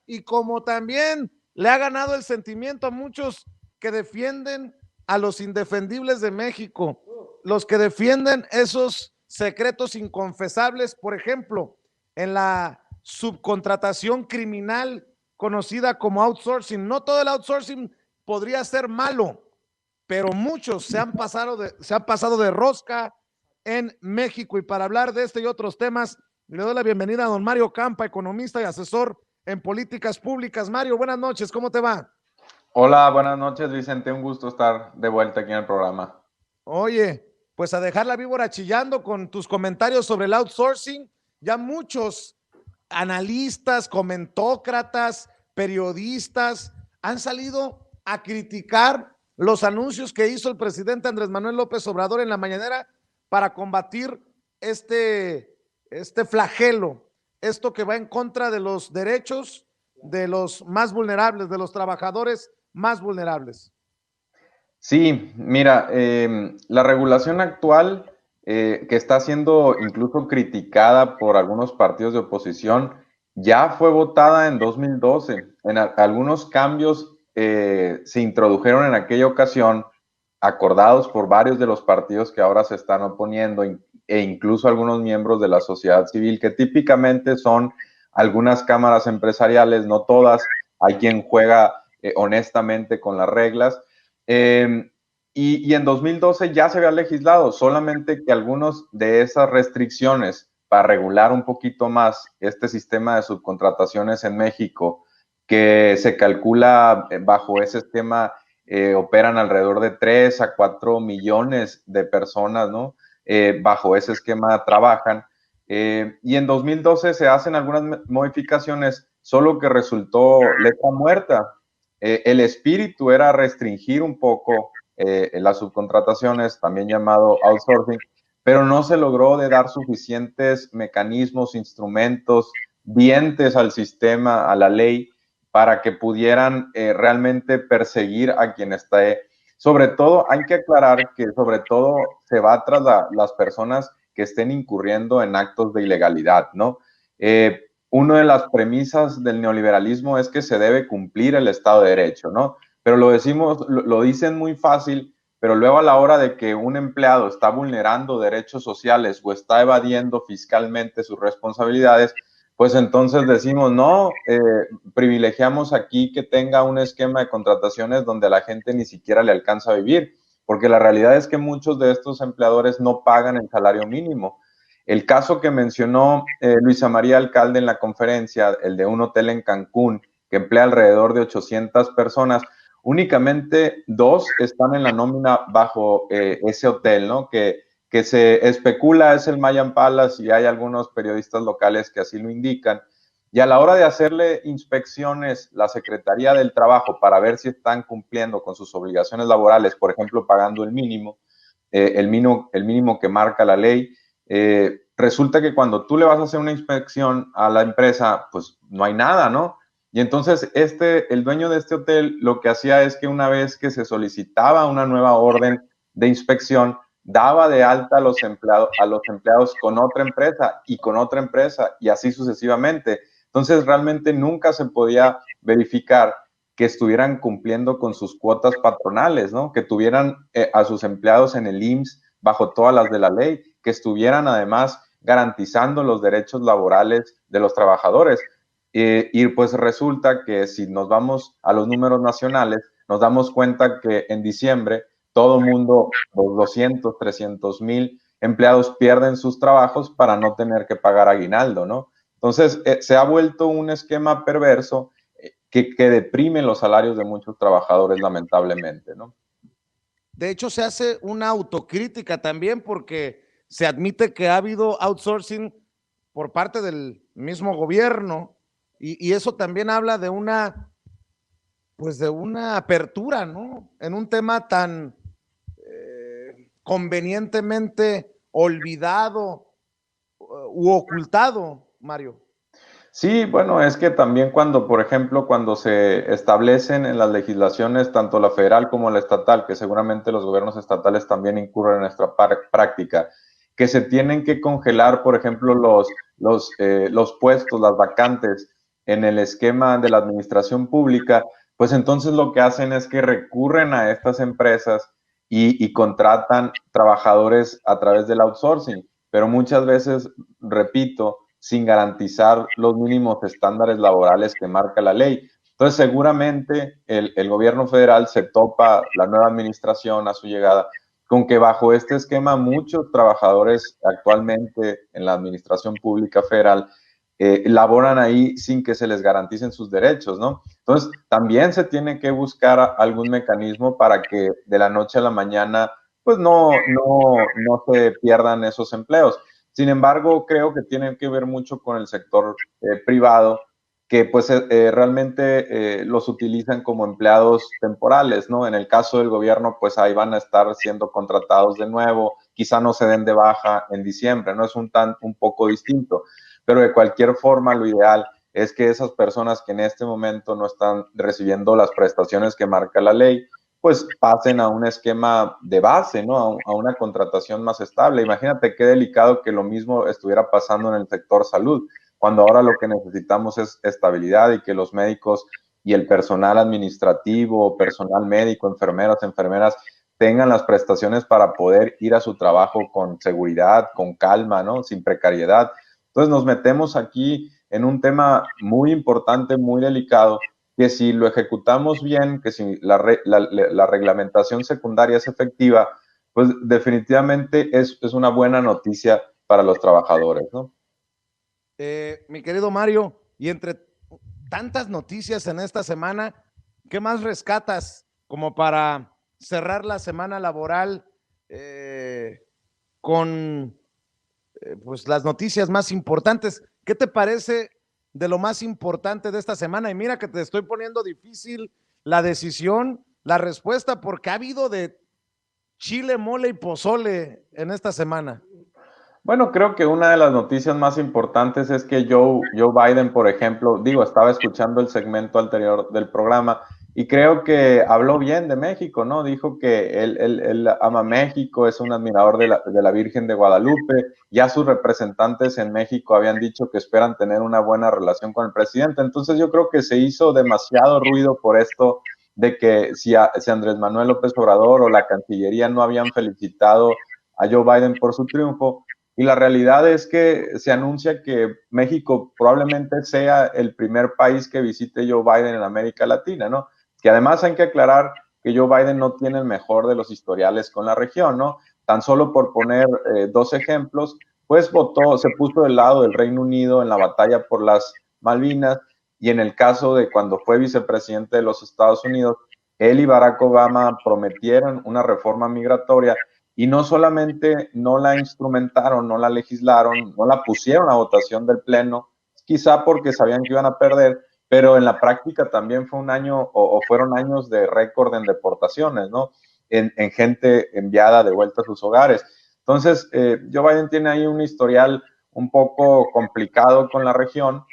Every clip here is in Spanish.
y como también le ha ganado el sentimiento a muchos que defienden a los indefendibles de México, los que defienden esos secretos inconfesables, por ejemplo, en la subcontratación criminal conocida como outsourcing. No todo el outsourcing podría ser malo, pero muchos se han pasado de rosca en México. Y para hablar de este y otros temas, le doy la bienvenida a don Mario Campa, economista y asesor en políticas públicas. Mario, buenas noches, ¿cómo te va? Hola, buenas noches, Vicente. Un gusto estar de vuelta aquí en el programa. Oye, pues a dejar la víbora chillando con tus comentarios sobre el outsourcing. Ya muchos analistas, comentócratas, periodistas han salido a criticar los anuncios que hizo el presidente Andrés Manuel López Obrador en la mañanera para combatir este flagelo, esto que va en contra de los derechos de los más vulnerables, de los trabajadores más vulnerables. Sí, mira, la regulación actual que está siendo incluso criticada por algunos partidos de oposición ya fue votada en 2012. Algunos cambios se introdujeron en aquella ocasión, acordados por varios de los partidos que ahora se están oponiendo e incluso algunos miembros de la sociedad civil, que típicamente son algunas cámaras empresariales, no todas. Hay quien juega honestamente con las reglas. Eh, y en 2012 ya se había legislado, solamente que algunas de esas restricciones para regular un poquito más este sistema de subcontrataciones en México, que se calcula bajo ese esquema, operan alrededor de 3 a 4 millones de personas, ¿no? Bajo ese esquema trabajan. Y en 2012 se hacen algunas modificaciones, solo que resultó letra muerta. El espíritu era restringir un poco las subcontrataciones, también llamado outsourcing, pero no se logró de dar suficientes mecanismos, instrumentos, dientes al sistema, a la ley, para que pudieran realmente perseguir a quien está. Sobre todo, hay que aclarar que sobre todo se va tras las personas que estén incurriendo en actos de ilegalidad, ¿no? Una de las premisas del neoliberalismo es que se debe cumplir el Estado de Derecho, ¿no? Pero lo dicen muy fácil, pero luego a la hora de que un empleado está vulnerando derechos sociales o está evadiendo fiscalmente sus responsabilidades, pues entonces decimos, no, privilegiamos aquí que tenga un esquema de contrataciones donde a la gente ni siquiera le alcanza a vivir, porque la realidad es que muchos de estos empleadores no pagan el salario mínimo. El caso que mencionó Luisa María Alcalde en la conferencia, el de un hotel en Cancún, que emplea alrededor de 800 personas, únicamente 2 están en la nómina bajo ese hotel, ¿no? Que se especula es el Mayan Palace y hay algunos periodistas locales que así lo indican. Y a la hora de hacerle inspecciones la Secretaría del Trabajo para ver si están cumpliendo con sus obligaciones laborales, por ejemplo, pagando el mínimo que marca la ley, resulta que cuando tú le vas a hacer una inspección a la empresa, pues no hay nada, ¿no? Y entonces el dueño de este hotel lo que hacía es que una vez que se solicitaba una nueva orden de inspección, daba de alta a los empleados con otra empresa y con otra empresa y así sucesivamente. Entonces realmente nunca se podía verificar que estuvieran cumpliendo con sus cuotas patronales, ¿no? Que tuvieran a sus empleados en el IMSS bajo todas las de la ley, que estuvieran además garantizando los derechos laborales de los trabajadores. Y pues resulta que si nos vamos a los números nacionales, nos damos cuenta que en diciembre todo el mundo, los 200, 300 mil empleados pierden sus trabajos para no tener que pagar aguinaldo, ¿no? Entonces, se ha vuelto un esquema perverso que deprime los salarios de muchos trabajadores, lamentablemente, ¿no? De hecho, se hace una autocrítica también porque se admite que ha habido outsourcing por parte del mismo gobierno y eso también habla de pues de una apertura, ¿no? En un tema tan convenientemente olvidado u ocultado, Mario. Sí, bueno, es que también cuando, por ejemplo, cuando se establecen en las legislaciones, tanto la federal como la estatal, que seguramente los gobiernos estatales también incurren en esta práctica, que se tienen que congelar, por ejemplo, los puestos, las vacantes en el esquema de la administración pública, pues entonces lo que hacen es que recurren a estas empresas y contratan trabajadores a través del outsourcing, pero muchas veces, repito, sin garantizar los mínimos estándares laborales que marca la ley. Entonces, seguramente el gobierno federal se topa, la nueva administración a su llegada, con que bajo este esquema muchos trabajadores actualmente en la administración pública federal laboran ahí sin que se les garanticen sus derechos, ¿no? Entonces, también se tiene que buscar algún mecanismo para que de la noche a la mañana, pues no se pierdan esos empleos. Sin embargo, creo que tiene que ver mucho con el sector privado, que pues realmente los utilizan como empleados temporales, ¿no? En el caso del gobierno, pues ahí van a estar siendo contratados de nuevo, quizá no se den de baja en diciembre, ¿no? Es un poco distinto, pero de cualquier forma lo ideal es que esas personas que en este momento no están recibiendo las prestaciones que marca la ley, pues pasen a un esquema de base, ¿no? A una contratación más estable. Imagínate qué delicado que lo mismo estuviera pasando en el sector salud, cuando ahora lo que necesitamos es estabilidad y que los médicos y el personal administrativo, personal médico, enfermeras, tengan las prestaciones para poder ir a su trabajo con seguridad, con calma, ¿no? Sin precariedad. Entonces nos metemos aquí en un tema muy importante, muy delicado, que si lo ejecutamos bien, que si la reglamentación secundaria es efectiva, pues definitivamente es una buena noticia para los trabajadores, ¿no? Mi querido Mario, y entre tantas noticias en esta semana, ¿qué más rescatas como para cerrar la semana laboral con pues las noticias más importantes? ¿Qué te parece de lo más importante de esta semana? Y mira que te estoy poniendo difícil la decisión, la respuesta, porque ha habido de chile, mole y pozole en esta semana. Bueno, creo que una de las noticias más importantes es que Joe Biden, por ejemplo, digo, estaba escuchando el segmento anterior del programa y creo que habló bien de México, ¿no? Dijo que él ama México, es un admirador de la Virgen de Guadalupe. Ya sus representantes en México habían dicho que esperan tener una buena relación con el presidente. Entonces yo creo que se hizo demasiado ruido por esto de que si Andrés Manuel López Obrador o la Cancillería no habían felicitado a Joe Biden por su triunfo. Y la realidad es que se anuncia que México probablemente sea el primer país que visite Joe Biden en América Latina, ¿no? Que además hay que aclarar que Joe Biden no tiene el mejor de los historiales con la región, ¿no? Tan solo por poner dos ejemplos, pues se puso del lado del Reino Unido en la batalla por las Malvinas, y en el caso de cuando fue vicepresidente de los Estados Unidos, él y Barack Obama prometieron una reforma migratoria y no solamente no la instrumentaron, no la legislaron, no la pusieron a votación del Pleno, quizá porque sabían que iban a perder, pero en la práctica también fue un año o fueron años de récord en deportaciones, ¿no? En gente enviada de vuelta a sus hogares. Entonces, Joe Biden tiene ahí un historial un poco complicado con la región.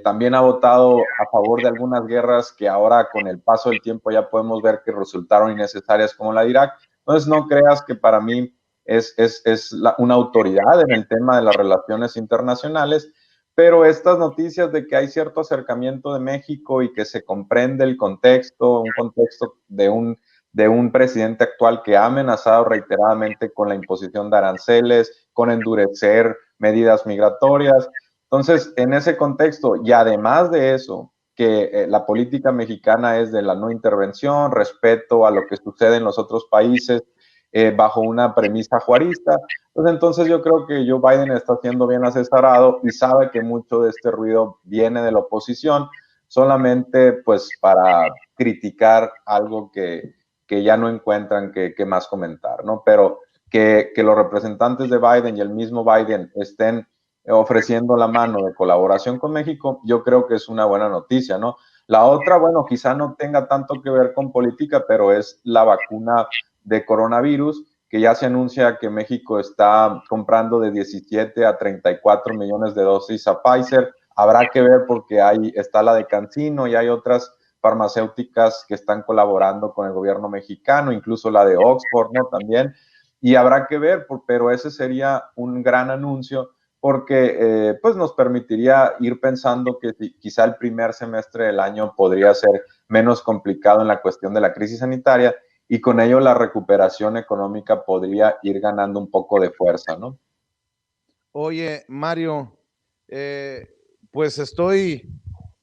También ha votado a favor de algunas guerras que ahora con el paso del tiempo ya podemos ver que resultaron innecesarias, como la de Irak. Entonces, no creas que para mí una autoridad en el tema de las relaciones internacionales, pero estas noticias de que hay cierto acercamiento de México y que se comprende el contexto, un contexto de un presidente actual que ha amenazado reiteradamente con la imposición de aranceles, con endurecer medidas migratorias. Entonces, en ese contexto, y además de eso, que la política mexicana es de la no intervención, respeto a lo que sucede en los otros países, bajo una premisa juarista, pues entonces yo creo que Joe Biden está siendo bien asesorado y sabe que mucho de este ruido viene de la oposición, solamente pues para criticar algo que ya no encuentran que más comentar, ¿no? Pero que los representantes de Biden y el mismo Biden estén ofreciendo la mano de colaboración con México, yo creo que es una buena noticia, ¿no? La otra, bueno, quizá no tenga tanto que ver con política, pero es la vacuna de coronavirus, que ya se anuncia que México está comprando de 17 a 34 millones de dosis a Pfizer. Habrá que ver porque está la de CanSino y hay otras farmacéuticas que están colaborando con el gobierno mexicano, incluso la de Oxford, ¿no? También. Y habrá que ver, pero ese sería un gran anuncio porque pues nos permitiría ir pensando que quizá el primer semestre del año podría ser menos complicado en la cuestión de la crisis sanitaria y con ello la recuperación económica podría ir ganando un poco de fuerza, ¿no? Oye, Mario, pues estoy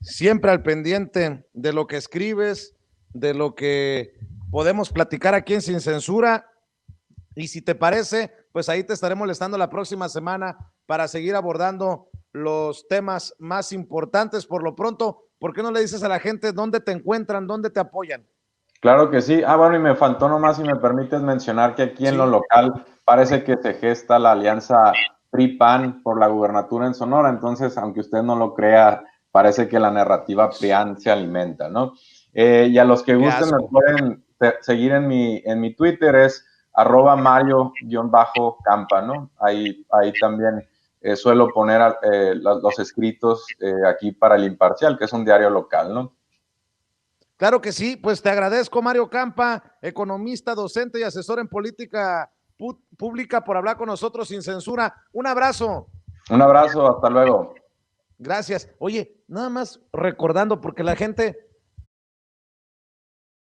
siempre al pendiente de lo que escribes, de lo que podemos platicar aquí en Sin Censura. Y si te parece, pues ahí te estaré molestando la próxima semana para seguir abordando los temas más importantes. Por lo pronto, ¿por qué no le dices a la gente dónde te encuentran, dónde te apoyan? Claro que sí. Bueno, y me faltó nomás, si me permites mencionar que aquí en lo Sí, local parece que se gesta la alianza PRI-PAN por la gubernatura en Sonora. Entonces, aunque usted no lo crea, parece que la narrativa PRIAN se alimenta, ¿no? Y a los que qué gusten me asco. pueden seguir en mi Twitter, es @Mario-Campa, ¿no? Ahí también suelo poner los escritos aquí para El Imparcial, que es un diario local, ¿no? Claro que sí, pues te agradezco, Mario Campa, economista, docente y asesor en política pública, por hablar con nosotros sin censura. Un abrazo. Un abrazo, hasta luego. Gracias. Oye, nada más recordando, porque la gente